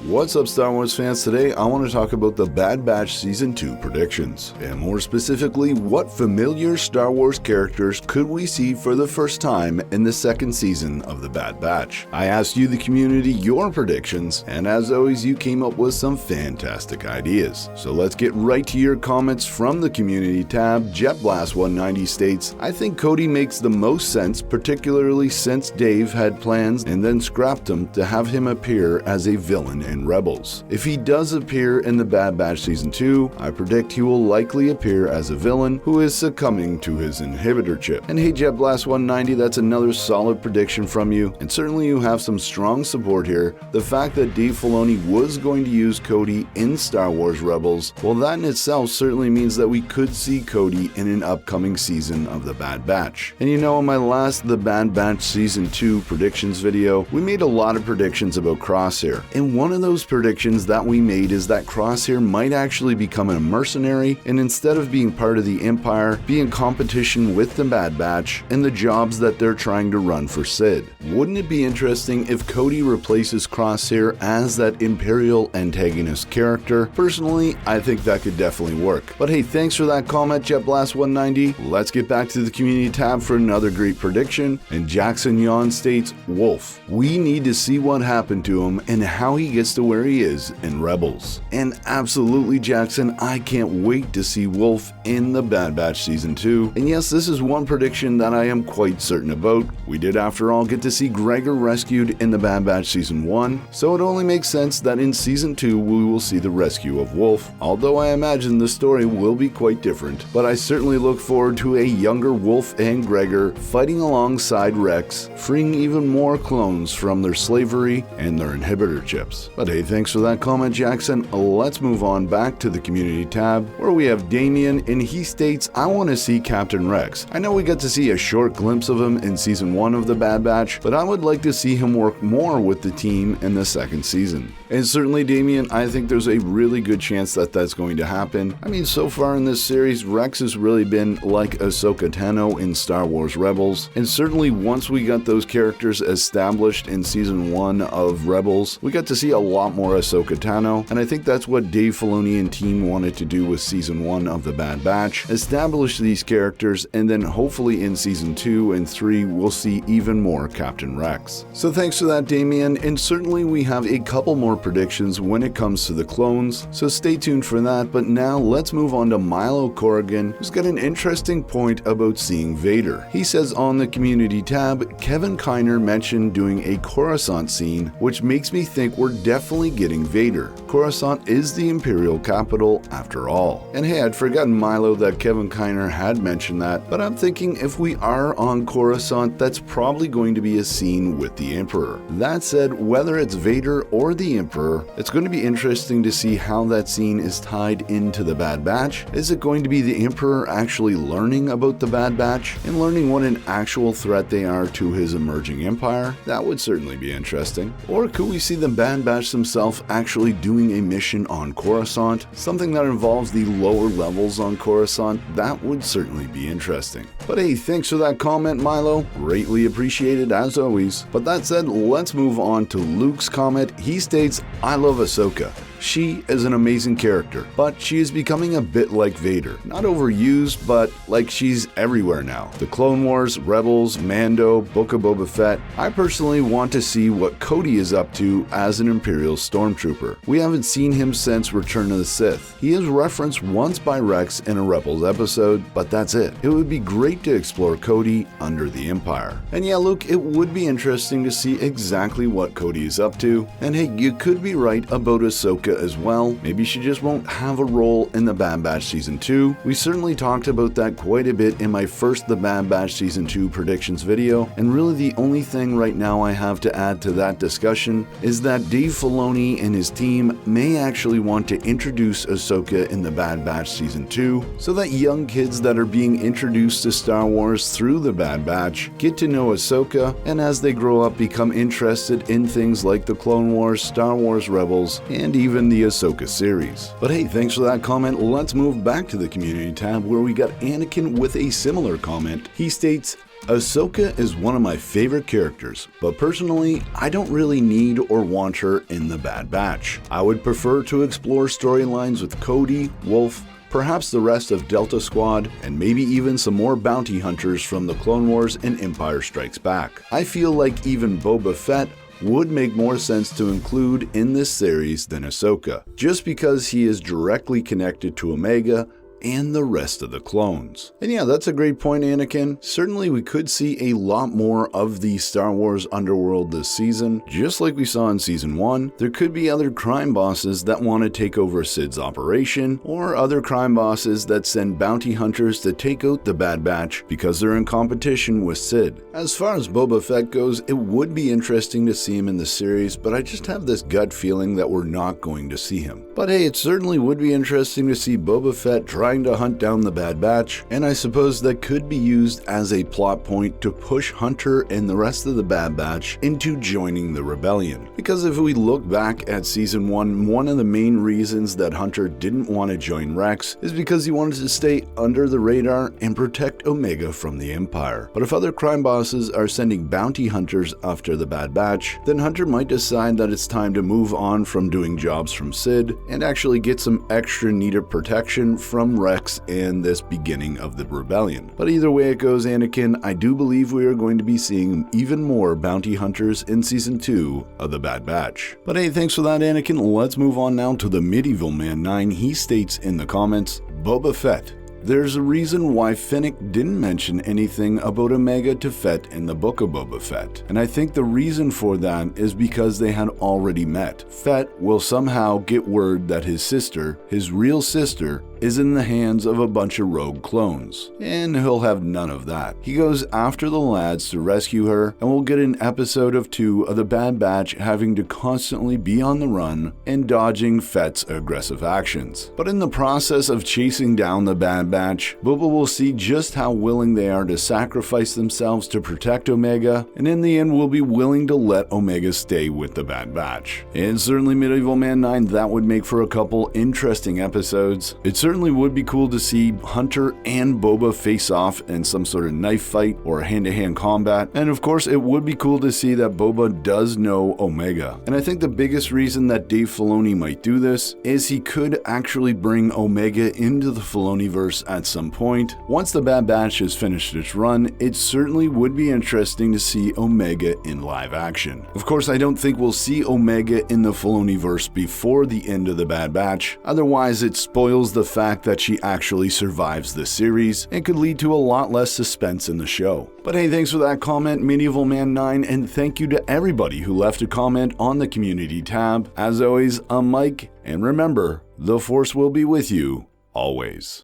What's up, Star Wars fans? Today I want to talk about the Bad Batch Season 2 predictions, and more specifically, what familiar Star Wars characters could we see for the first time in the second season of the Bad Batch. I asked you, the community, your predictions, and as always, you came up with some fantastic ideas. So let's get right to your comments from the community tab. JetBlast190 states, I think Cody makes the most sense, particularly since Dave had plans and then scrapped them to have him appear as a villain in Rebels. If he does appear in the Bad Batch Season 2, I predict he will likely appear as a villain who is succumbing to his inhibitor chip. And hey, JetBlast190, that's another solid prediction from you, and certainly you have some strong support here. The fact that Dave Filoni was going to use Cody in Star Wars Rebels, well, that in itself certainly means that we could see Cody in an upcoming season of the Bad Batch. And you know, in my last The Bad Batch Season 2 predictions video, we made a lot of predictions about Crosshair, and one of those predictions that we made is that Crosshair might actually become a mercenary, and instead of being part of the Empire, be in competition with the Bad Batch and the jobs that they're trying to run for Sid. Wouldn't it be interesting if Cody replaces Crosshair as that Imperial antagonist character? Personally, I think that could definitely work. But hey, thanks for that comment, JetBlast190. Let's get back to the community tab for another great prediction, and Jackson Yon states, Wolffe, we need to see what happened to him and how he gets to where he is in Rebels. And absolutely, Jackson, I can't wait to see Wolffe in the Bad Batch Season 2. And yes, this is one prediction that I am quite certain about. We did, after all, get to see Gregor rescued in the Bad Batch Season 1, so it only makes sense that in Season 2 we will see the rescue of Wolffe, although I imagine the story will be quite different. But I certainly look forward to a younger Wolffe and Gregor fighting alongside Rex, freeing even more clones from their slavery and their inhibitor chips. But hey, thanks for that comment, Jackson. Let's move on back to the community tab, where we have Damien, and he states, I want to see Captain Rex. I know we got to see a short glimpse of him in Season 1 of the Bad Batch, but I would like to see him work more with the team in the second season. And certainly, Damien, I think there's a really good chance that that's going to happen. I mean, so far in this series, Rex has really been like Ahsoka Tano in Star Wars Rebels, and certainly once we got those characters established in Season 1 of Rebels, we got to see a lot more Ahsoka Tano, and I think that's what Dave Filoni and team wanted to do with Season 1 of the Bad Batch, establish these characters, and then hopefully in Season 2 and 3 we'll see even more Captain Rex. So thanks for that, Damien, and certainly we have a couple more predictions when it comes to the clones, so stay tuned for that. But now let's move on to Milo Corrigan, who's got an interesting point about seeing Vader. He says on the community tab, Kevin Kiner mentioned doing a Coruscant scene, which makes me think we're definitely getting Vader. Coruscant is the Imperial capital after all. And hey, I'd forgotten, Milo, that Kevin Kiner had mentioned that, but I'm thinking if we are on Coruscant, that's probably going to be a scene with the Emperor. That said, whether it's Vader or the Emperor, it's going to be interesting to see how that scene is tied into the Bad Batch. Is it going to be the Emperor actually learning about the Bad Batch and learning what an actual threat they are to his emerging empire? That would certainly be interesting. Or could we see the Bad Batch themselves actually doing a mission on Coruscant, something that involves the lower levels on Coruscant? That would certainly be interesting. But hey, thanks for that comment, Milo. Greatly appreciated as always. But that said, let's move on to Luke's comment. He states, I love Ahsoka. She is an amazing character, but she is becoming a bit like Vader. Not overused, but like she's everywhere now. The Clone Wars, Rebels, Mando, Book of Boba Fett. I personally want to see what Cody is up to as an Imperial Stormtrooper. We haven't seen him since Return of the Sith. He is referenced once by Rex in a Rebels episode, but that's it. It would be great to explore Cody under the Empire. And yeah, Luke, it would be interesting to see exactly what Cody is up to. And hey, you could be right about Ahsoka as well. Maybe she just won't have a role in the Bad Batch Season 2. We certainly talked about that quite a bit in my first The Bad Batch Season 2 predictions video, and really the only thing right now I have to add to that discussion is that Dave Filoni and his team may actually want to introduce Ahsoka in the Bad Batch Season 2, so that young kids that are being introduced to Star Wars through the Bad Batch get to know Ahsoka, and as they grow up become interested in things like the Clone Wars, Star Wars Rebels, and even the Ahsoka series. But hey, thanks for that comment. Let's move back to the community tab, where we got Anakin with a similar comment. He states, Ahsoka is one of my favorite characters, but personally, I don't really need or want her in the Bad Batch. I would prefer to explore storylines with Cody, Wolffe, perhaps the rest of Delta Squad, and maybe even some more bounty hunters from the Clone Wars and Empire Strikes Back. I feel like even Boba Fett would make more sense to include in this series than Ahsoka, just because he is directly connected to Omega and the rest of the clones. And yeah, that's a great point, Anakin. Certainly we could see a lot more of the Star Wars underworld this season. Just like we saw in Season 1, there could be other crime bosses that want to take over Cid's operation, or other crime bosses that send bounty hunters to take out the Bad Batch because they're in competition with Cid. As far as Boba Fett goes, it would be interesting to see him in the series, but I just have this gut feeling that we're not going to see him. But hey, it certainly would be interesting to see Boba Fett trying to hunt down the Bad Batch, and I suppose that could be used as a plot point to push Hunter and the rest of the Bad Batch into joining the rebellion. Because if we look back at Season 1, one of the main reasons that Hunter didn't want to join Rex is because he wanted to stay under the radar and protect Omega from the Empire. But if other crime bosses are sending bounty hunters after the Bad Batch, then Hunter might decide that it's time to move on from doing jobs from Cid and actually get some extra needed protection from Rex and this beginning of the rebellion. But either way it goes, Anakin, I do believe we are going to be seeing even more bounty hunters in Season 2 of the Bad Batch. But hey, thanks for that, Anakin. Let's move on now to the Medieval Man 9. He states in the comments, Boba Fett. There's a reason why Fennec didn't mention anything about Omega to Fett in the Book of Boba Fett, and I think the reason for that is because they had already met. Fett will somehow get word that his sister, his real sister, is in the hands of a bunch of rogue clones, and he'll have none of that. He goes after the lads to rescue her, and we'll get an episode of 2 of the Bad Batch having to constantly be on the run and dodging Fett's aggressive actions. But in the process of chasing down the Bad Batch, Boba will see just how willing they are to sacrifice themselves to protect Omega, and in the end will be willing to let Omega stay with the Bad Batch. And certainly Medieval Man 9, that would make for a couple interesting episodes. It certainly would be cool to see Hunter and Boba face off in some sort of knife fight or hand-to-hand combat, and of course it would be cool to see that Boba does know Omega. And I think the biggest reason that Dave Filoni might do this is he could actually bring Omega into the Filoniverse at some point. Once the Bad Batch has finished its run, it certainly would be interesting to see Omega in live action. Of course, I don't think we'll see Omega in the Filoniverse before the end of the Bad Batch, otherwise it spoils the fact that she actually survives the series and could lead to a lot less suspense in the show. But hey, thanks for that comment, Medieval Man 9, and thank you to everybody who left a comment on the community tab. As always, I'm Mike, and remember, the Force will be with you always.